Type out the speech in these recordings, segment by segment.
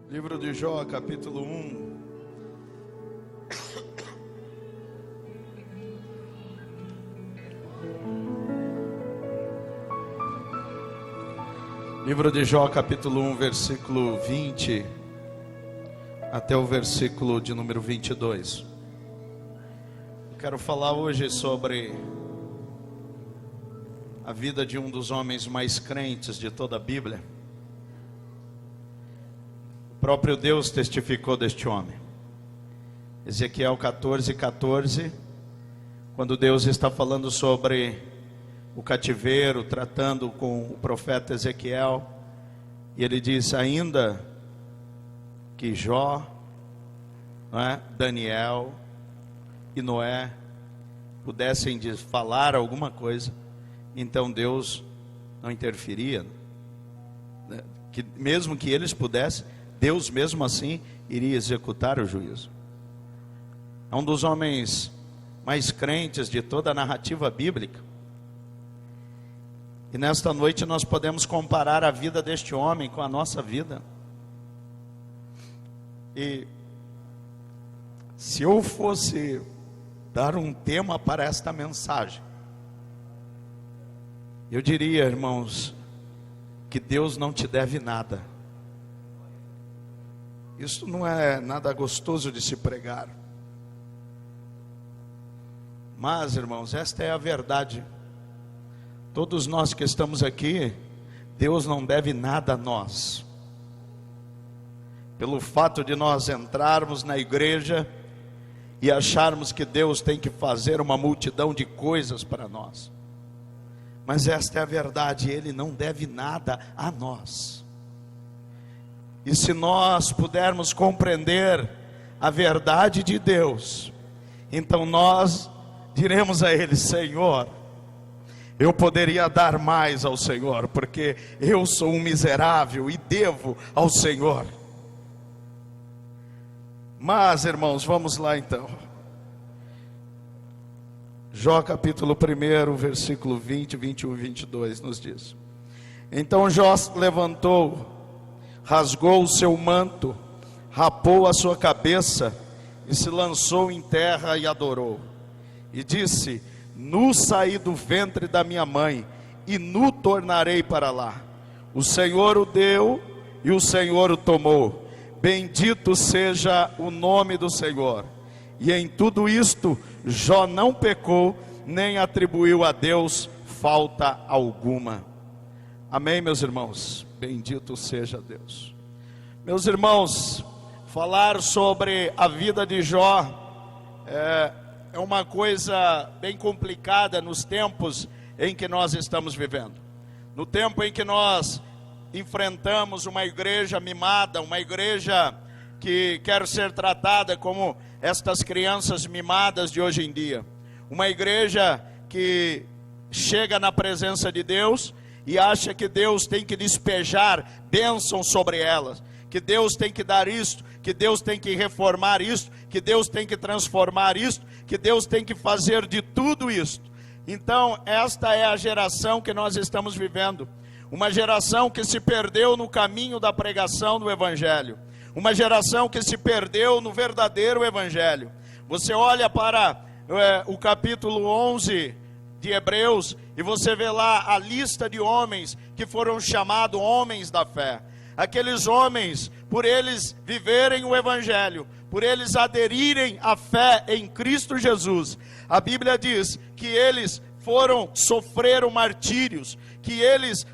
Livro de Jó, capítulo 1. Livro de Jó, capítulo 1, versículo 20 até o versículo de número 22. Eu quero falar hoje sobre a vida de um dos homens mais crentes de toda a Bíblia. O próprio Deus testificou deste homem. Ezequiel 14:14, quando Deus está falando sobre o cativeiro, tratando com o profeta Ezequiel, e ele diz: ainda que Jó, Daniel e Noé pudessem falar alguma coisa, então Deus não interferia, que mesmo que eles pudessem, Deus mesmo assim iria executar o juízo. É um dos homens mais crentes de toda a narrativa bíblica. E nesta noite nós podemos comparar a vida deste homem com a nossa vida. E se eu fosse dar um tema para esta mensagem, eu diria, irmãos, que Deus não te deve nada. Isso não é nada gostoso de se pregar. Mas, irmãos, esta é a verdade. Todos nós que estamos aqui, Deus não deve nada a nós. Pelo fato de nós entrarmos na igreja e acharmos que Deus tem que fazer uma multidão de coisas para nós. Mas esta é a verdade, Ele não deve nada a nós. E se nós pudermos compreender a verdade de Deus, então nós diremos a Ele: Senhor, eu poderia dar mais ao Senhor, porque eu sou um miserável e devo ao Senhor. Mas, irmãos, vamos lá então. Jó capítulo 1, versículo 20, 21 e 22 nos diz: então Jó levantou, rasgou o seu manto, rapou a sua cabeça e se lançou em terra e adorou. E disse: nu saí do ventre da minha mãe, e nu tornarei para lá. O Senhor o deu e o Senhor o tomou. Bendito seja o nome do Senhor. E em tudo isto Jó não pecou, nem atribuiu a Deus falta alguma. Amém, meus irmãos? Bendito seja Deus. Meus irmãos, falar sobre a vida de Jó é uma coisa bem complicada nos tempos em que nós estamos vivendo. No tempo em que nós enfrentamos uma igreja mimada, uma igreja que quer ser tratada como estas crianças mimadas de hoje em dia. Uma igreja que chega na presença de Deus e acha que Deus tem que despejar bênçãos sobre elas, que Deus tem que dar isto, que Deus tem que reformar isto, que Deus tem que transformar isto, que Deus tem que fazer de tudo isto. Então, esta é a geração que nós estamos vivendo. Uma geração que se perdeu no caminho da pregação do Evangelho. Uma geração que se perdeu no verdadeiro Evangelho. Você olha para o capítulo 11 de Hebreus e você vê lá a lista de homens que foram chamados homens da fé. Aqueles homens, por eles viverem o Evangelho, por eles aderirem à fé em Cristo Jesus, a Bíblia diz que eles sofreram martírios, que eles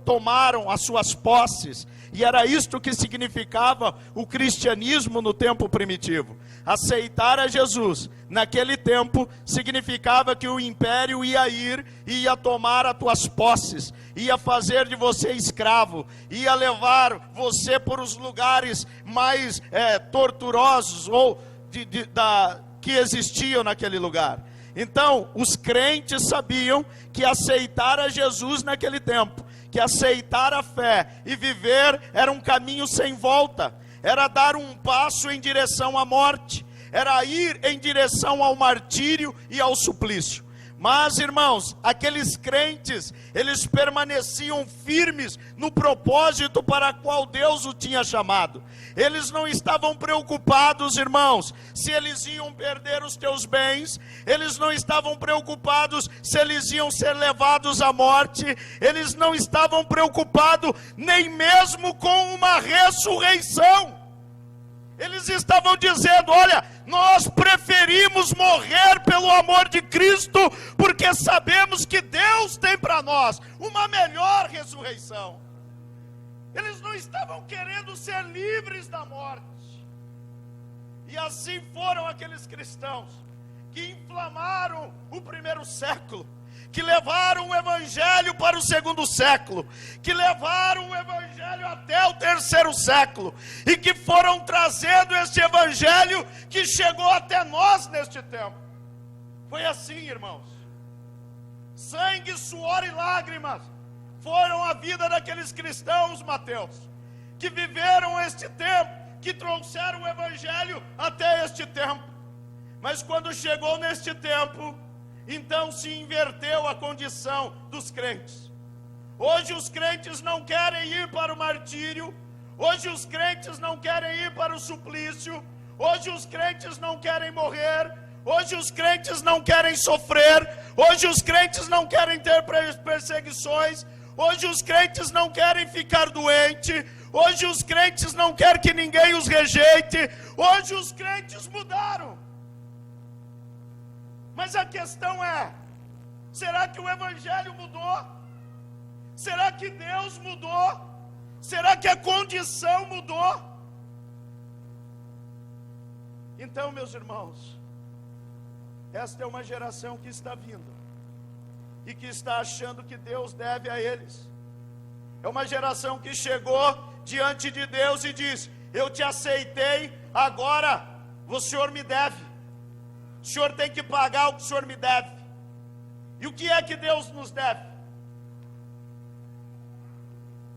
tomaram as suas posses, e era isto que significava o cristianismo no tempo primitivo. Aceitar a Jesus naquele tempo significava que o império ia ir e ia tomar as tuas posses, ia fazer de você escravo, ia levar você por os lugares mais torturosos ou que existiam naquele lugar. Então, os crentes sabiam que aceitar a Jesus naquele tempo, que aceitar a fé e viver era um caminho sem volta, era dar um passo em direção à morte, era ir em direção ao martírio e ao suplício. Mas, irmãos, aqueles crentes, eles permaneciam firmes no propósito para o qual Deus o tinha chamado. Eles não estavam preocupados, irmãos, se eles iam perder os teus bens. Eles não estavam preocupados se eles iam ser levados à morte. Eles não estavam preocupados nem mesmo com uma ressurreição. Eles estavam dizendo: olha, nós preferimos morrer pelo amor de Cristo, porque sabemos que Deus tem para nós uma melhor ressurreição. Eles não estavam querendo ser livres da morte. E assim foram aqueles cristãos que inflamaram o primeiro século, que levaram o evangelho para o segundo século, que levaram o evangelho até o terceiro século, e que foram trazendo este evangelho que chegou até nós neste tempo. Foi assim, irmãos. Sangue, suor e lágrimas foram a vida daqueles cristãos, Mateus, que viveram este tempo, que trouxeram o evangelho até este tempo. Mas quando chegou neste tempo, então se inverteu a condição dos crentes. Hoje os crentes não querem ir para o martírio. Hoje os crentes não querem ir para o suplício. Hoje os crentes não querem morrer. Hoje os crentes não querem sofrer. Hoje os crentes não querem ter perseguições. Hoje os crentes não querem ficar doentes. Hoje os crentes não querem que ninguém os rejeite. Hoje os crentes mudaram. Mas a questão é: será que o evangelho mudou? Será que Deus mudou? Será que a condição mudou? Então, meus irmãos, esta é uma geração que está vindo e que está achando que Deus deve a eles. É uma geração que chegou diante de Deus e diz: eu te aceitei, agora o Senhor me deve. O Senhor tem que pagar o que o Senhor me deve. E o que é que Deus nos deve?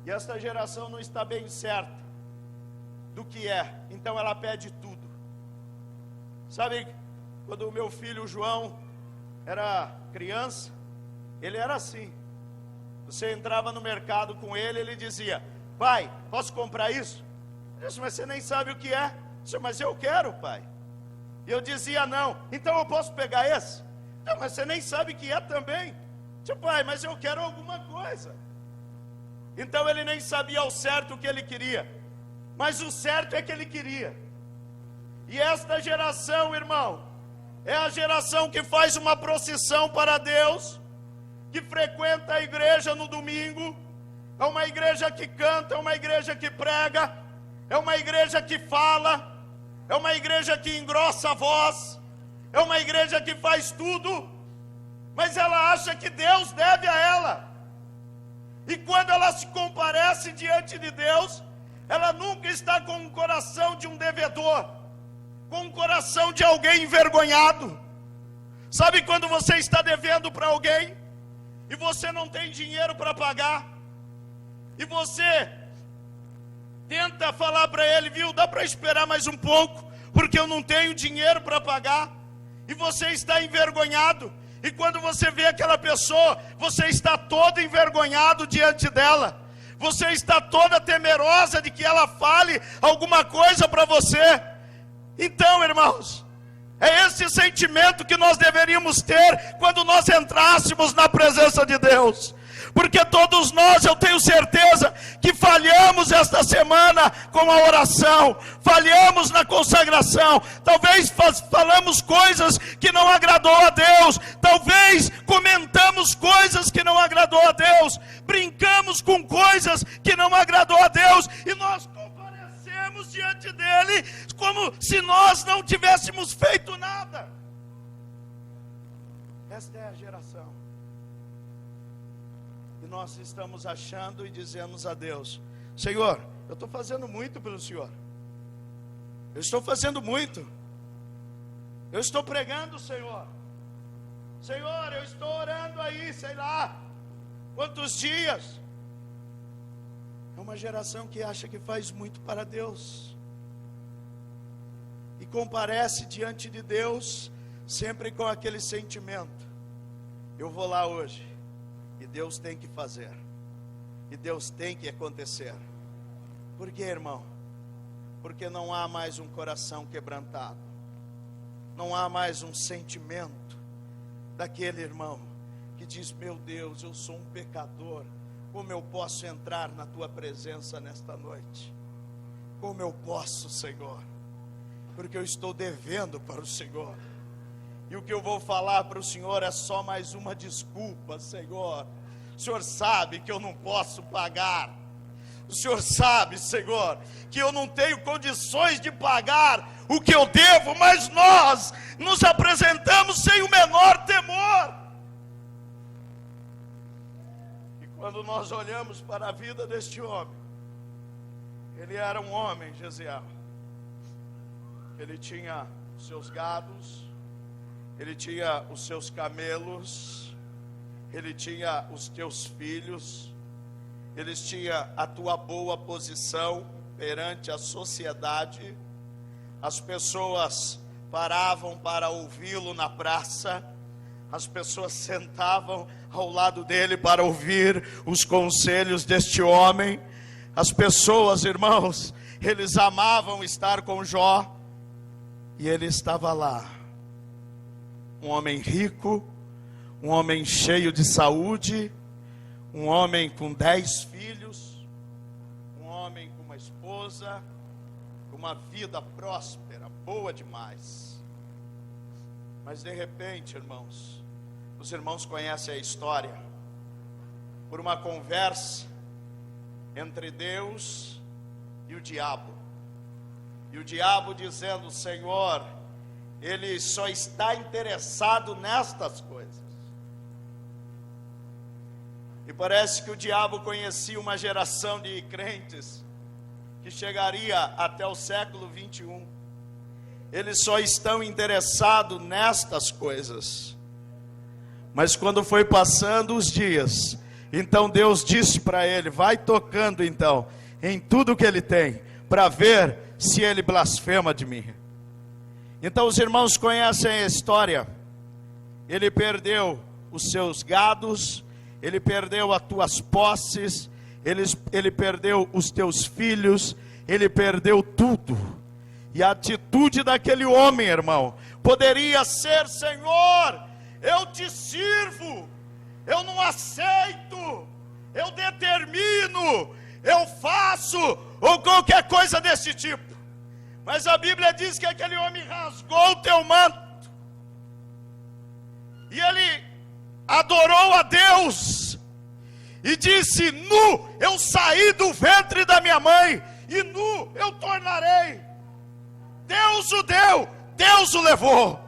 E esta geração não está bem certa do que é, então ela pede tudo. Sabe, quando o meu filho João era criança, ele era assim. Você entrava no mercado com ele, ele dizia: pai, posso comprar isso? Eu disse: mas você nem sabe o que é. Eu disse: mas eu quero, pai. E eu dizia: não. Então eu posso pegar esse? Não, mas você nem sabe o que é também. Tipo, pai, mas eu quero alguma coisa. Então ele nem sabia ao certo o que ele queria, mas o certo é que ele queria. E esta geração, irmão, é a geração que faz uma procissão para Deus, que frequenta a igreja no domingo. É uma igreja que canta, é uma igreja que prega, é uma igreja que fala, é uma igreja que engrossa a voz, é uma igreja que faz tudo, mas ela acha que Deus deve a ela. E quando ela se comparece diante de Deus, ela nunca está com o coração de um devedor, com o coração de alguém envergonhado. Sabe quando você está devendo para alguém e você não tem dinheiro para pagar, e você tenta falar para ele: viu, dá para esperar mais um pouco, porque eu não tenho dinheiro para pagar. E você está envergonhado. E quando você vê aquela pessoa, você está todo envergonhado diante dela. Você está toda temerosa de que ela fale alguma coisa para você. Então, irmãos, é esse sentimento que nós deveríamos ter quando nós entrássemos na presença de Deus. Porque todos nós, eu tenho certeza, que falhamos esta semana com a oração, falhamos na consagração, talvez falamos coisas que não agradou a Deus, talvez comentamos coisas que não agradou a Deus, brincamos com coisas que não agradou a Deus, e nós comparecemos diante dele como se nós não tivéssemos feito nada. Esta é a geração. E nós estamos achando e dizemos a Deus: Senhor, eu estou fazendo muito pelo Senhor. Eu estou fazendo muito. Eu estou pregando, Senhor. Senhor, eu estou orando aí, sei lá quantos dias. É uma geração que acha que faz muito para Deus. E comparece diante de Deus sempre com aquele sentimento: Eu vou lá hoje, e Deus tem que fazer, e Deus tem que acontecer. Por quê, irmão? Porque não há mais um coração quebrantado, não há mais um sentimento daquele irmão que diz: meu Deus, eu sou um pecador, como eu posso entrar na tua presença nesta noite? Como eu posso, Senhor? Porque eu estou devendo para o Senhor, e o que eu vou falar para o Senhor é só mais uma desculpa. Senhor, o Senhor sabe que eu não posso pagar, o Senhor sabe, Senhor, que eu não tenho condições de pagar o que eu devo, mas nós nos apresentamos sem o menor temor. E quando nós olhamos para a vida deste homem, ele era um homem, Gesiel. Ele tinha os seus gados, ele tinha os seus camelos, ele tinha os teus filhos, eles tinham a tua boa posição perante a sociedade. As pessoas paravam para ouvi-lo na praça, as pessoas sentavam ao lado dele para ouvir os conselhos deste homem. As pessoas, irmãos, eles amavam estar com Jó, e ele estava lá, um homem rico, um homem cheio de saúde, um homem com 10 filhos, um homem com uma esposa, com uma vida próspera, boa demais. Mas de repente, irmãos, os irmãos conhecem a história, por uma conversa entre Deus e o diabo. E o diabo dizendo: Senhor, ele só está interessado nestas coisas. E parece que o diabo conhecia uma geração de crentes que chegaria até o século 21. Eles só estão interessados nestas coisas. Mas quando foi passando os dias, então Deus disse para ele: vai tocando então em tudo que ele tem, para ver se ele blasfema de mim. Então os irmãos conhecem a história. Ele perdeu os seus gados, ele perdeu as tuas posses, ele perdeu os teus filhos, ele perdeu tudo. E a atitude daquele homem, irmão, poderia ser: Senhor, eu te sirvo, eu não aceito, eu determino, eu faço, ou qualquer coisa desse tipo. Mas a Bíblia diz que aquele homem rasgou o teu manto, e ele adorou a Deus, e disse: nu eu saí do ventre da minha mãe, e nu eu tornarei. Deus o deu, Deus o levou.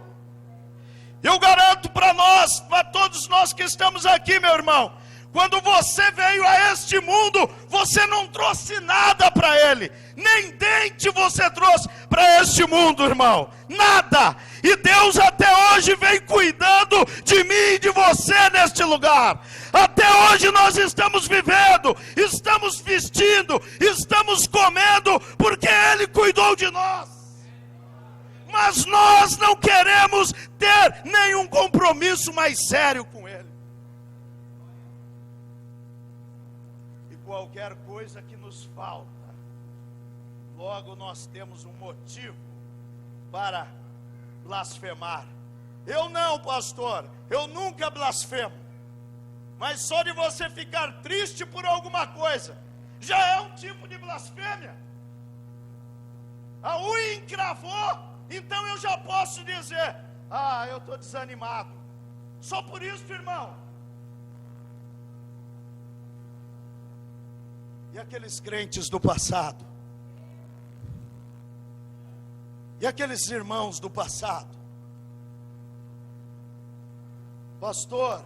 Eu garanto para nós, para todos nós que estamos aqui, meu irmão, quando você veio a este mundo, você não trouxe nada para ele, nem dente você trouxe para este mundo, irmão, nada. E Deus até hoje vem cuidando de mim e de você neste lugar. Até hoje nós estamos vivendo, estamos vestindo, estamos comendo, porque Ele cuidou de nós. Mas nós não queremos ter nenhum compromisso mais sério com Ele. E qualquer coisa que nos falta, logo nós temos um motivo para blasfemar. Eu não, pastor, eu nunca blasfemo. Mas só de você ficar triste por alguma coisa, já é um tipo de blasfêmia. A unha encravou, então eu já posso dizer: ah, eu estou desanimado. Só por isso, irmão. E aqueles crentes do passado? E aqueles irmãos do passado? Pastor,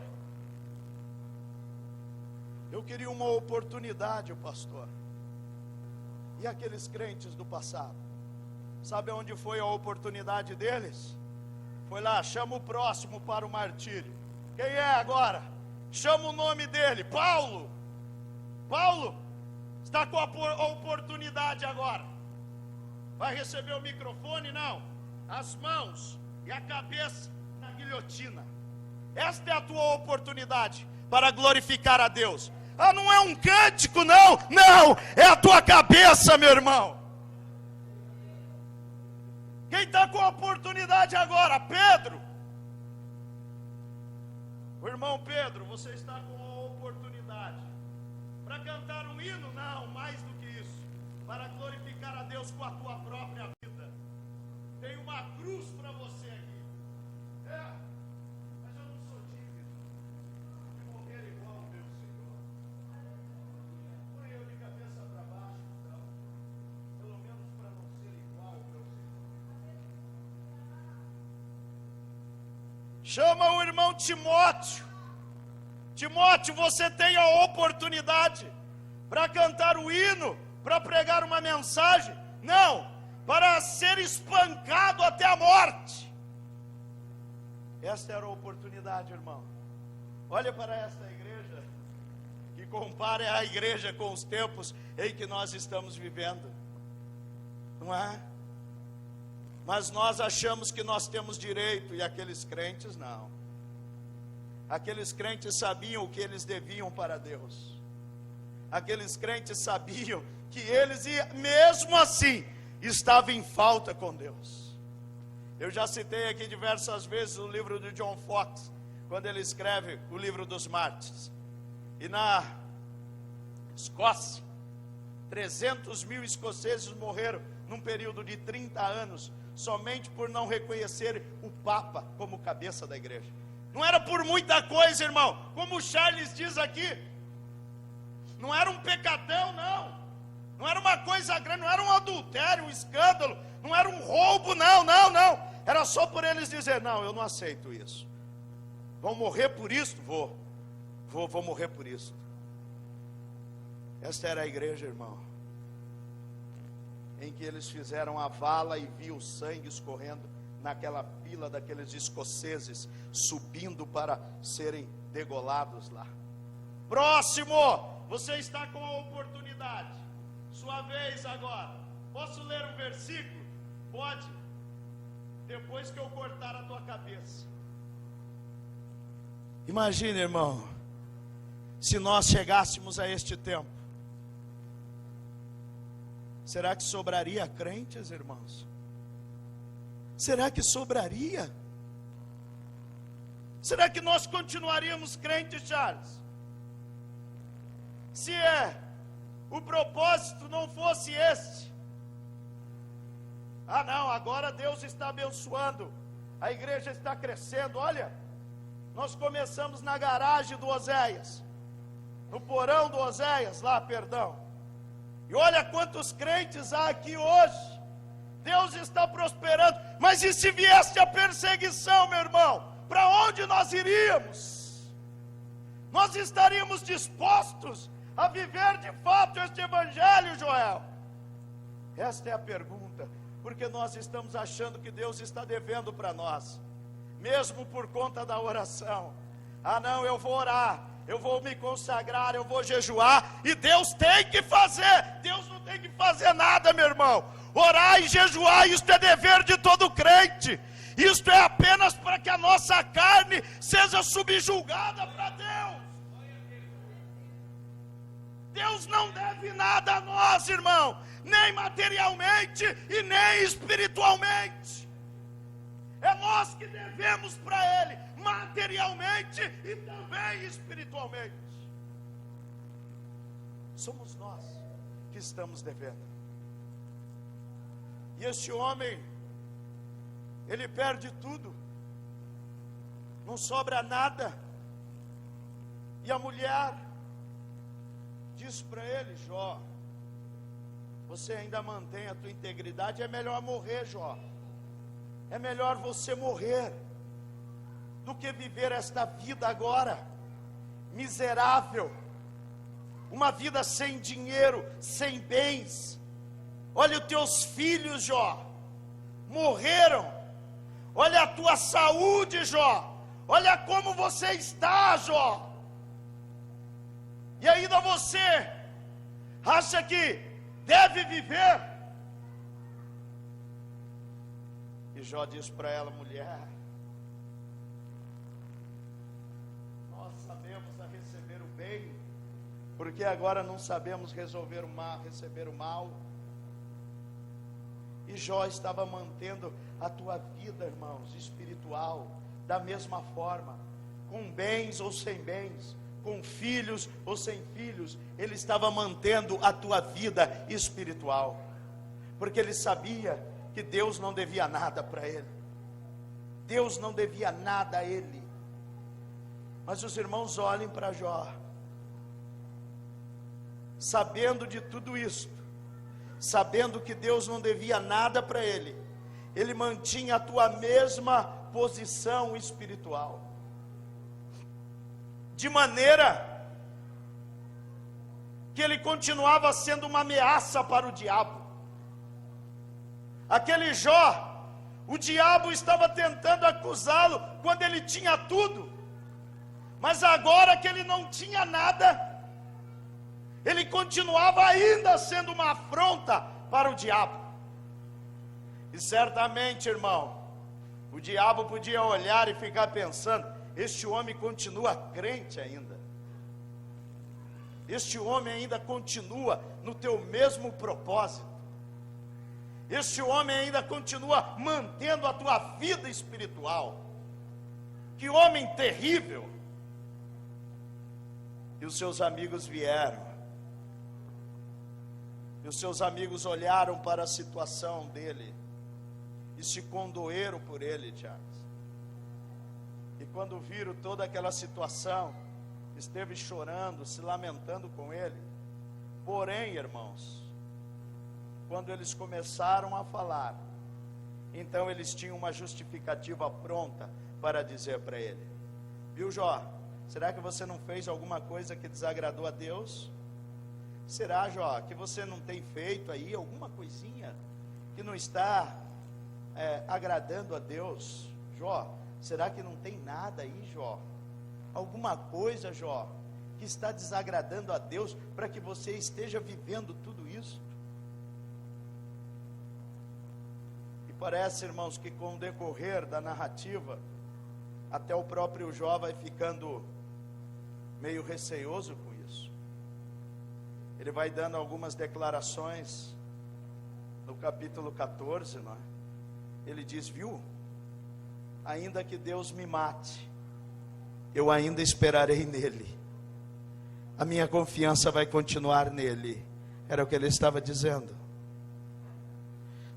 eu queria uma oportunidade, pastor. E aqueles crentes do passado? Sabe onde foi a oportunidade deles? Foi lá: chama o próximo para o martírio. Quem é agora? Chama o nome dele: Paulo. Paulo está com a oportunidade agora. Vai receber o microfone? Não. As mãos e a cabeça na guilhotina. Esta é a tua oportunidade para glorificar a Deus. Ah, não é um cântico, não, é a tua cabeça, meu irmão. Quem está com a oportunidade agora? Pedro. O irmão Pedro, você está com a oportunidade para cantar um hino? Não, mais do que isso, para glorificar a Deus com a tua própria vida. Tem uma cruz para você aqui. Mas eu não sou digno de morrer igual ao meu Senhor. Põe eu de cabeça para baixo, então, pelo menos para não ser igual ao meu Senhor. Chama o irmão Timóteo. Timóteo, você tem a oportunidade para cantar o hino, para pregar uma mensagem? Não, para ser espancado até a morte. Esta era a oportunidade, irmão. Olha para esta igreja, que compare a igreja com os tempos em que nós estamos vivendo, não é? Mas nós achamos que nós temos direito, e aqueles crentes não. Aqueles crentes sabiam o que eles deviam para Deus. Aqueles crentes sabiam que eles, mesmo assim, estavam em falta com Deus. Eu já citei aqui diversas vezes o livro de John Fox, quando ele escreve o livro dos mártires. E na Escócia, 300 mil escoceses morreram num período de 30 anos, somente por não reconhecer o Papa como cabeça da igreja. Não era por muita coisa, irmão, como o Charles diz aqui. Não era um pecadão, não era uma coisa grande, não era um adultério, um escândalo, não era um roubo, não, era só por eles dizer, não, eu não aceito isso. Vão morrer por isso? Vou morrer por isso. Esta era a igreja, irmão, em que eles fizeram a vala e viu o sangue escorrendo naquela fila daqueles escoceses, subindo para serem degolados lá. Próximo, você está com a oportunidade, sua vez agora. Posso ler um versículo? Pode, depois que eu cortar a tua cabeça. Imagine, irmão, se nós chegássemos a este tempo, será que sobraria crentes, irmãos? Será que sobraria? Será que nós continuaríamos crentes, Charles? Se o propósito não fosse este. Ah não, agora Deus está abençoando, a igreja está crescendo. Olha, nós começamos na garagem do Oséias, no porão do Oséias, lá, perdão. E olha quantos crentes há aqui hoje. Deus está prosperando. Mas e se viesse a perseguição, meu irmão? Para onde nós iríamos? Nós estaríamos dispostos a viver de fato este evangelho, Joel? Esta é a pergunta, porque nós estamos achando que Deus está devendo para nós, mesmo por conta da oração. Ah não, eu vou orar, eu vou me consagrar, eu vou jejuar, e Deus tem que fazer. Deus não tem que fazer nada, meu irmão. Orar e jejuar, isto é dever de todo crente. Isto é apenas para que a nossa carne seja subjugada para Deus. Deus não deve nada a nós, irmão, nem materialmente e nem espiritualmente. É nós que devemos para Ele, materialmente e também espiritualmente. Somos nós que estamos devendo. E este homem, ele perde tudo, não sobra nada. E a mulher disse para ele: Jó, você ainda mantém a tua integridade, é melhor morrer, Jó. É melhor você morrer do que viver esta vida agora miserável, uma vida sem dinheiro, sem bens. Olha, os teus filhos, Jó, morreram. Olha a tua saúde, Jó. Olha como você está, Jó. E ainda você acha que deve viver? E Jó diz para ela: mulher, nós sabemos a receber o bem, porque agora não sabemos resolver o mal, receber o mal. E Jó estava mantendo a tua vida, irmãos, espiritual, da mesma forma, com bens ou sem bens, com filhos ou sem filhos, ele estava mantendo a tua vida espiritual, porque ele sabia que Deus não devia nada para ele, Deus não devia nada a ele. Mas os irmãos olhem para Jó, sabendo de tudo isso, sabendo que Deus não devia nada para ele, ele mantinha a tua mesma posição espiritual, de maneira que ele continuava sendo uma ameaça para o diabo. Aquele Jó, o diabo estava tentando acusá-lo quando ele tinha tudo, mas agora que ele não tinha nada, ele continuava ainda sendo uma afronta para o diabo. E certamente, irmão, o diabo podia olhar e ficar pensando: este homem continua crente ainda, este homem ainda continua no teu mesmo propósito, este homem ainda continua mantendo a tua vida espiritual. Que homem terrível! E os seus amigos vieram, e os seus amigos olharam para a situação dele e se condoeram por ele, Tiago. E quando viram toda aquela situação, esteve chorando, se lamentando com ele. Porém, irmãos, quando eles começaram a falar, então eles tinham uma justificativa pronta para dizer para ele: viu, Jó, será que você não fez alguma coisa que desagradou a Deus? Será, Jó, que você não tem feito aí alguma coisinha que não está agradando a Deus? Jó, será que não tem nada aí, Jó? Alguma coisa, Jó, que está desagradando a Deus para que você esteja vivendo tudo isso? E parece, irmãos, que com o decorrer da narrativa, até o próprio Jó vai ficando meio receoso com isso. Ele vai dando algumas declarações no capítulo 14, não é? Ele diz: viu, ainda que Deus me mate, eu ainda esperarei nele, a minha confiança vai continuar nele. Era o que ele estava dizendo.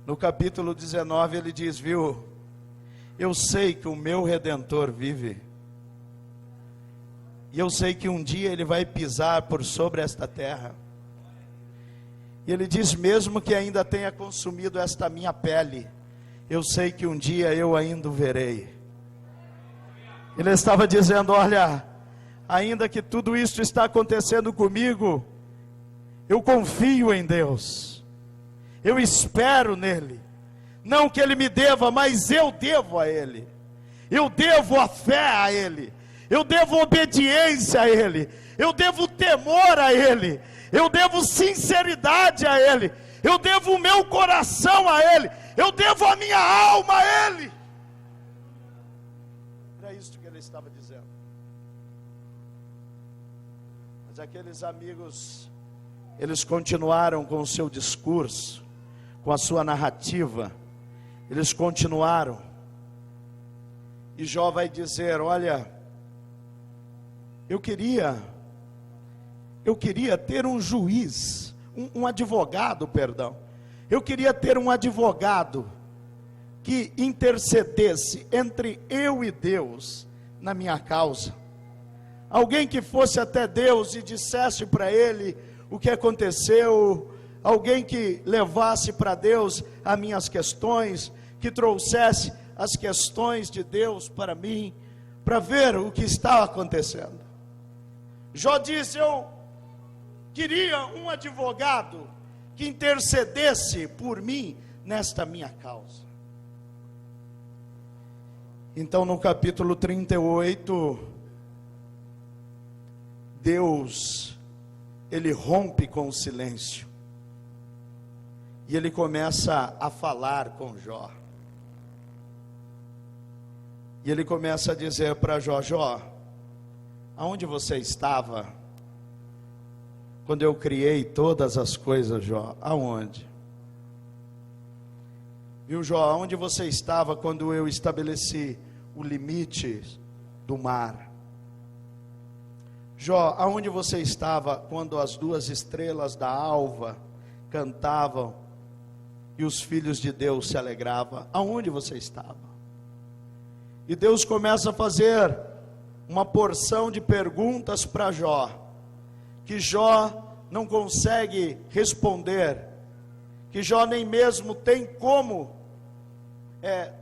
No capítulo 19 ele diz: viu, eu sei que o meu Redentor vive, e eu sei que um dia ele vai pisar por sobre esta terra. E ele diz: mesmo que ainda tenha consumido esta minha pele, eu sei que um dia eu ainda o verei. Ele estava dizendo: olha, ainda que tudo isso está acontecendo comigo, eu confio em Deus, eu espero nele, não que ele me deva, mas eu devo a ele, eu devo a fé a ele, eu devo obediência a ele, eu devo temor a ele, eu devo sinceridade a ele, eu devo o meu coração a ele, eu devo a minha alma a ele. Era isso que ele estava dizendo. Mas aqueles amigos, eles continuaram com o seu discurso, com a sua narrativa, eles continuaram. E Jó vai dizer: olha, eu queria ter um juiz, um advogado, perdão. Eu queria ter um advogado que intercedesse entre eu e Deus na minha causa. Alguém que fosse até Deus e dissesse para ele o que aconteceu. Alguém que levasse para Deus as minhas questões, que trouxesse as questões de Deus para mim, para ver o que estava acontecendo. Jó disse: eu queria um advogado que intercedesse por mim nesta minha causa. Então no capítulo 38, Deus, ele rompe com o silêncio, e ele começa a falar com Jó, e ele começa a dizer para Jó: Jó, aonde você estava quando eu criei todas as coisas, Jó? Aonde? Viu, Jó, aonde você estava quando eu estabeleci o limite do mar? Jó, aonde você estava quando as duas estrelas da alva cantavam e os filhos de Deus se alegravam? Aonde você estava? E Deus começa a fazer uma porção de perguntas para Jó, que Jó não consegue responder, que Jó nem mesmo tem como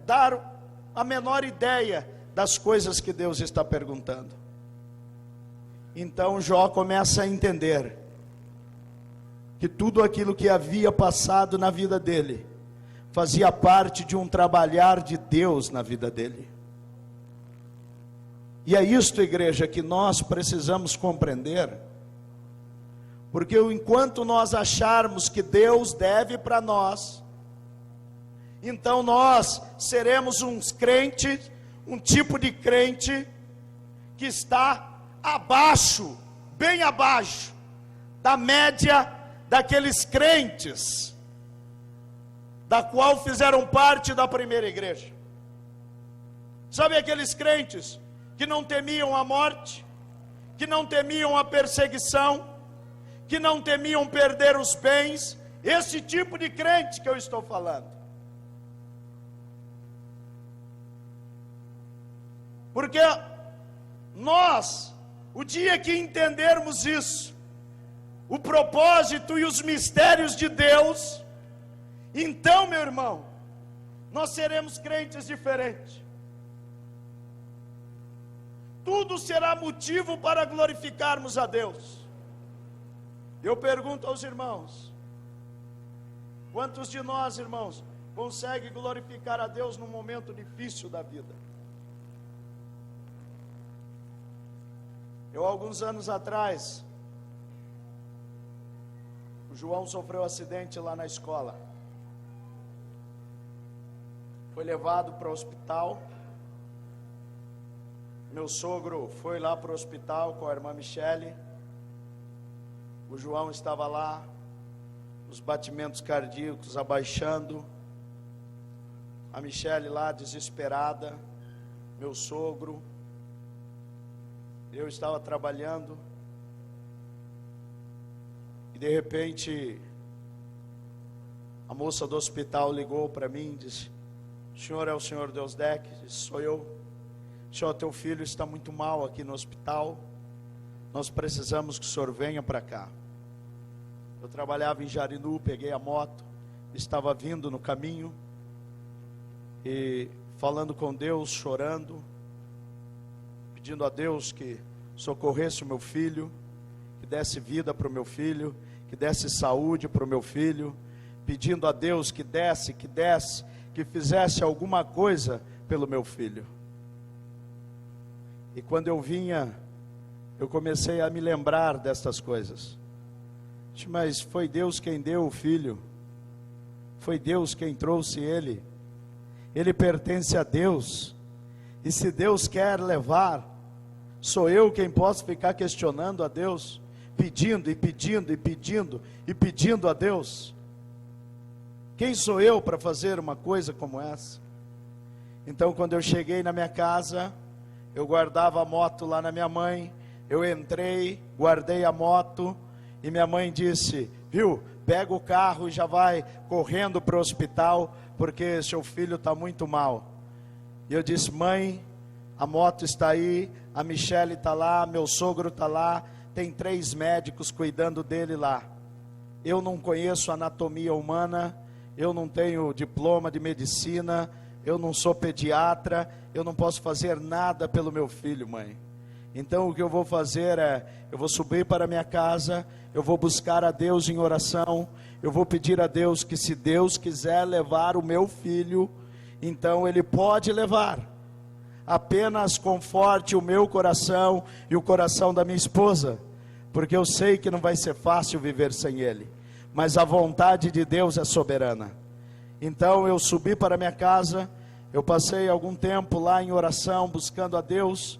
dar a menor ideia das coisas que Deus está perguntando. Então Jó começa a entender que tudo aquilo que havia passado na vida dele fazia parte de um trabalhar de Deus na vida dele. E é isto, igreja, que nós precisamos compreender, porque enquanto nós acharmos que Deus deve para nós, então nós seremos uns crentes, um tipo de crente que está abaixo, bem abaixo da média daqueles crentes da qual fizeram parte da primeira igreja. Sabe aqueles crentes que não temiam a morte, que não temiam a perseguição, que não temiam perder os bens? Esse tipo de crente que eu estou falando. Porque nós, o dia que entendermos isso, o propósito e os mistérios de Deus, então, meu irmão, nós seremos crentes diferentes. Tudo será motivo para glorificarmos a Deus. Eu pergunto aos irmãos: quantos de nós, irmãos, consegue glorificar a Deus num momento difícil da vida? Eu, alguns anos atrás, o João sofreu um acidente lá na escola. Foi levado para o hospital. Meu sogro foi lá para o hospital com a irmã Michele. O João estava lá, os batimentos cardíacos abaixando. A Michele lá desesperada. Meu sogro. Eu estava trabalhando. E de repente, a moça do hospital ligou para mim e disse: o senhor é o senhor Deusdec? Disse: sou eu. Senhor, teu filho está muito mal aqui no hospital. Nós precisamos que o senhor venha para cá. Eu trabalhava em Jarinu, peguei a moto, estava vindo no caminho e falando com Deus, chorando, pedindo a Deus que socorresse o meu filho, que desse vida para o meu filho, que desse saúde para o meu filho, pedindo a Deus que desse, que fizesse alguma coisa pelo meu filho. E quando eu vinha, eu comecei a me lembrar destas coisas. Mas foi Deus quem deu o filho, foi Deus quem trouxe ele, ele pertence a Deus, e se Deus quer levar, sou eu quem posso ficar questionando a Deus, pedindo e pedindo e pedindo e pedindo a Deus? Quem sou eu para fazer uma coisa como essa? Então, quando eu cheguei na minha casa, eu guardava a moto lá na minha mãe, eu entrei, guardei a moto, e minha mãe disse: viu, pega o carro e já vai correndo para o hospital, porque seu filho está muito mal. E eu disse: mãe, a moto está aí, a Michele está lá, meu sogro está lá, tem 3 médicos cuidando dele lá. Eu não conheço anatomia humana, eu não tenho diploma de medicina, eu não sou pediatra, eu não posso fazer nada pelo meu filho, mãe. Então o que eu vou fazer é, eu vou subir para a minha casa, eu vou buscar a Deus em oração, eu vou pedir a Deus que, se Deus quiser levar o meu filho, então Ele pode levar. Apenas conforte o meu coração e o coração da minha esposa, porque eu sei que não vai ser fácil viver sem Ele, mas a vontade de Deus é soberana. Então eu subi para a minha casa, eu passei algum tempo lá em oração, buscando a Deus,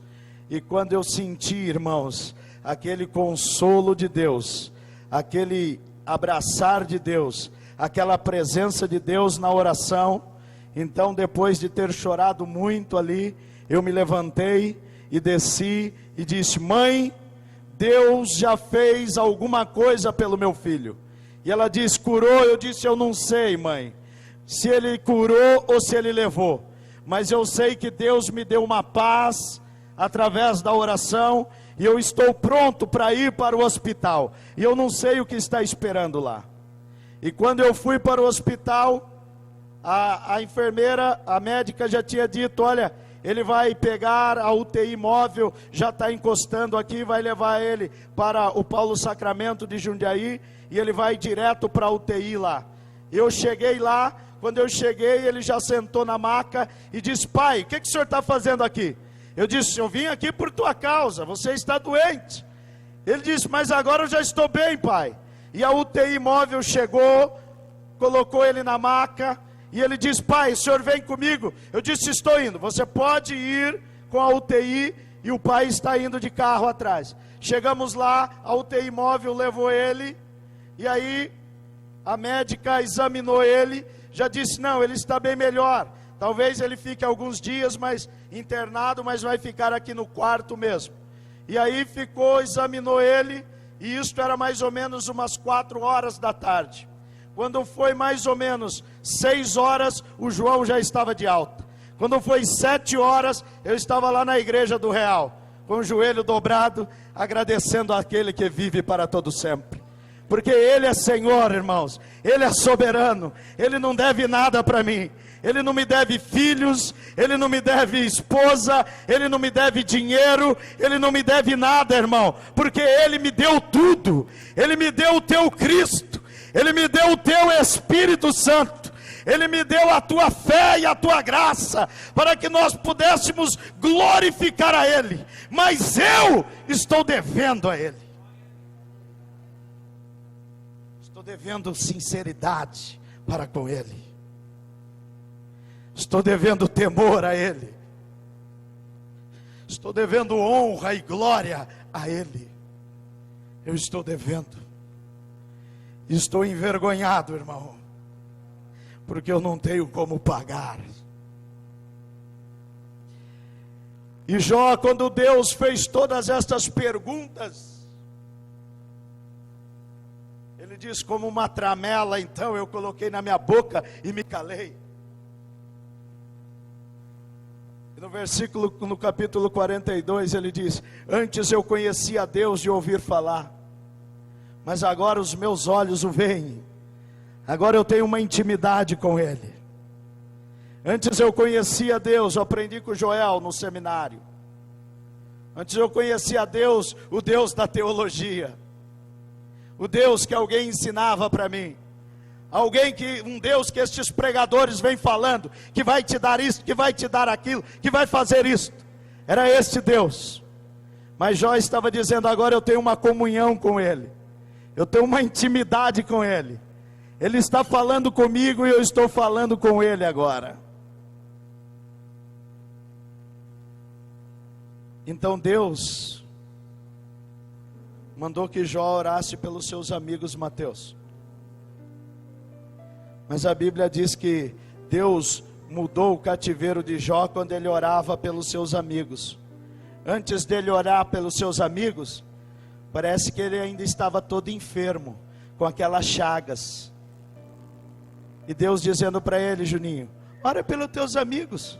E quando eu senti, irmãos, aquele consolo de Deus, aquele abraçar de Deus, aquela presença de Deus na oração, então depois de ter chorado muito ali, eu me levantei e desci e disse: mãe, Deus já fez alguma coisa pelo meu filho. E ela disse: curou? Eu disse: eu não sei, mãe, se ele curou ou se ele levou, mas eu sei que Deus me deu uma paz através da oração, e eu estou pronto para ir para o hospital, e eu não sei o que está esperando lá. E quando eu fui para o hospital, a enfermeira, a médica já tinha dito: olha, ele vai pegar a UTI móvel, já está encostando aqui, vai levar ele para o Paulo Sacramento de Jundiaí, e ele vai direto para a UTI lá. Eu cheguei lá, quando eu cheguei, ele já sentou na maca e disse: pai, o que o senhor está fazendo aqui? Eu disse: eu vim aqui por tua causa, você está doente. Ele disse: mas agora eu já estou bem, pai. E a UTI móvel chegou, colocou ele na maca, e ele disse: pai, o senhor vem comigo? Eu disse: estou indo. Você pode ir com a UTI, e o pai está indo de carro atrás. Chegamos lá, a UTI móvel levou ele, e aí a médica examinou ele, já disse: não, ele está bem melhor. Talvez ele fique alguns dias internado, mas vai ficar aqui no quarto mesmo. E aí examinou ele, e isto era mais ou menos umas 4 horas da tarde. Quando foi mais ou menos 6 horas, o João já estava de alta. Quando foi 7 horas, eu estava lá na igreja do Real, com o joelho dobrado, agradecendo àquele que vive para todo sempre. Porque Ele é Senhor, irmãos, Ele é soberano, Ele não deve nada para mim. Ele não me deve filhos, Ele não me deve esposa, Ele não me deve dinheiro, Ele não me deve nada, irmão, porque Ele me deu tudo. Ele me deu o teu Cristo, Ele me deu o teu Espírito Santo, Ele me deu a tua fé e a tua graça, para que nós pudéssemos glorificar a Ele, mas eu estou devendo a Ele, estou devendo sinceridade para com Ele. Estou devendo temor a Ele. Estou devendo honra e glória a Ele. Eu estou devendo. Estou envergonhado, irmão, porque eu não tenho como pagar. E Jó, quando Deus fez todas estas perguntas, ele diz: como uma tramela, então eu coloquei na minha boca e me calei. No capítulo 42 ele diz: antes eu conhecia Deus de ouvir falar, mas agora os meus olhos o veem, agora eu tenho uma intimidade com Ele. Antes eu conhecia Deus, eu aprendi com o Joel no seminário. Antes eu conhecia Deus, o Deus da teologia, o Deus que alguém ensinava para mim. Um Deus que estes pregadores vêm falando, que vai te dar isso, que vai te dar aquilo, que vai fazer isso. Era este Deus. Mas Jó estava dizendo: agora eu tenho uma comunhão com Ele, eu tenho uma intimidade com Ele. Ele está falando comigo e eu estou falando com Ele agora. Então Deus mandou que Jó orasse pelos seus amigos, Mateus. Mas a Bíblia diz que Deus mudou o cativeiro de Jó quando ele orava pelos seus amigos. Antes dele orar pelos seus amigos, parece que ele ainda estava todo enfermo, com aquelas chagas. E Deus dizendo para ele: Juninho, ora pelos teus amigos.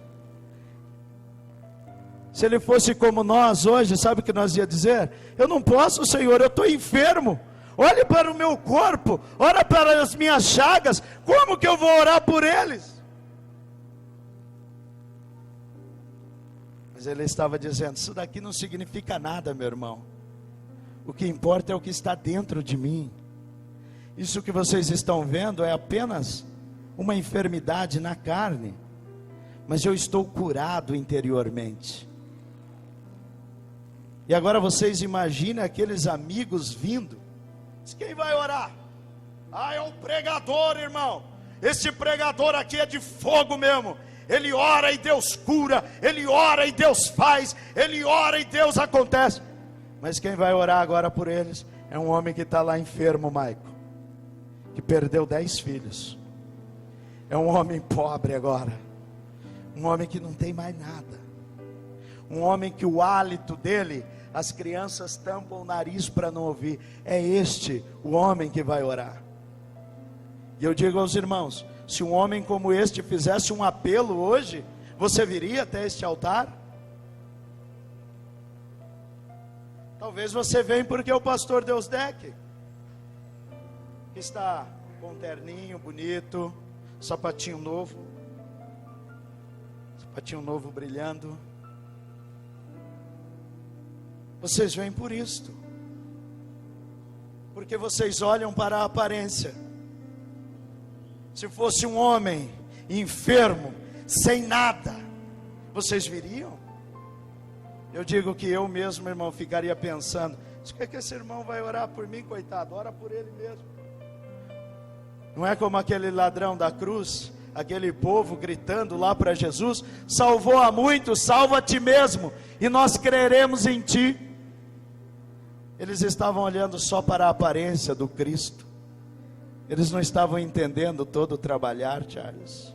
Se ele fosse como nós hoje, sabe o que nós ia dizer? Eu não posso, Senhor, eu estou enfermo. Olhe para o meu corpo, ora para as minhas chagas, como que eu vou orar por eles? Mas ele estava dizendo: isso daqui não significa nada, meu irmão. O que importa é o que está dentro de mim. Isso que vocês estão vendo é apenas uma enfermidade na carne, mas eu estou curado interiormente. E agora vocês imaginem aqueles amigos vindo. Quem vai orar? Ah, é um pregador, irmão. Esse pregador aqui é de fogo mesmo. ele ora e Deus cura, ele ora e Deus faz, ele ora e Deus acontece. Mas quem vai orar agora por eles é um homem que está lá enfermo, Maico, que perdeu 10 filhos. É um homem pobre agora, um homem que não tem mais nada, um homem que o hálito dele, as crianças tampam o nariz para não ouvir. É este o homem que vai orar. E eu digo aos irmãos, se um homem como este fizesse um apelo hoje, você viria até este altar? Talvez você venha porque o pastor Deusdec, que está com um terninho bonito, sapatinho novo brilhando. Vocês vêm por isto, porque vocês olham para a aparência. Se fosse um homem enfermo, sem nada, vocês viriam? Eu digo que eu mesmo, irmão, ficaria pensando: o que é que esse irmão vai orar por mim, coitado? Ora por ele mesmo. Não é como aquele ladrão da cruz, aquele povo gritando lá para Jesus: salvou a muitos, salva a ti mesmo, e nós creremos em ti. Eles estavam olhando só para a aparência do Cristo, eles não estavam entendendo todo o trabalhar, Charles.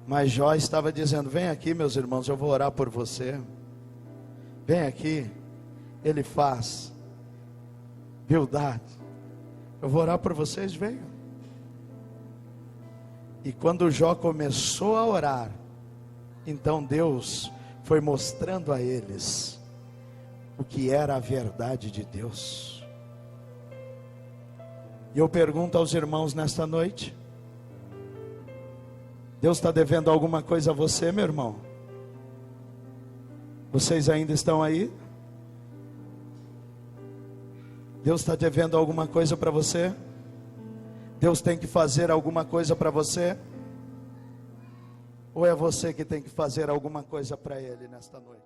Mas Jó estava dizendo: vem aqui, meus irmãos, eu vou orar por você. Vem aqui, ele faz, Bildade, eu vou orar por vocês, venham. E quando Jó começou a orar, então Deus foi mostrando a eles o que era a verdade de Deus. E eu pergunto aos irmãos nesta noite: Deus está devendo alguma coisa a você, meu irmão? Vocês ainda estão aí? Deus está devendo alguma coisa para você? Deus tem que fazer alguma coisa para você? Ou é você que tem que fazer alguma coisa para Ele nesta noite?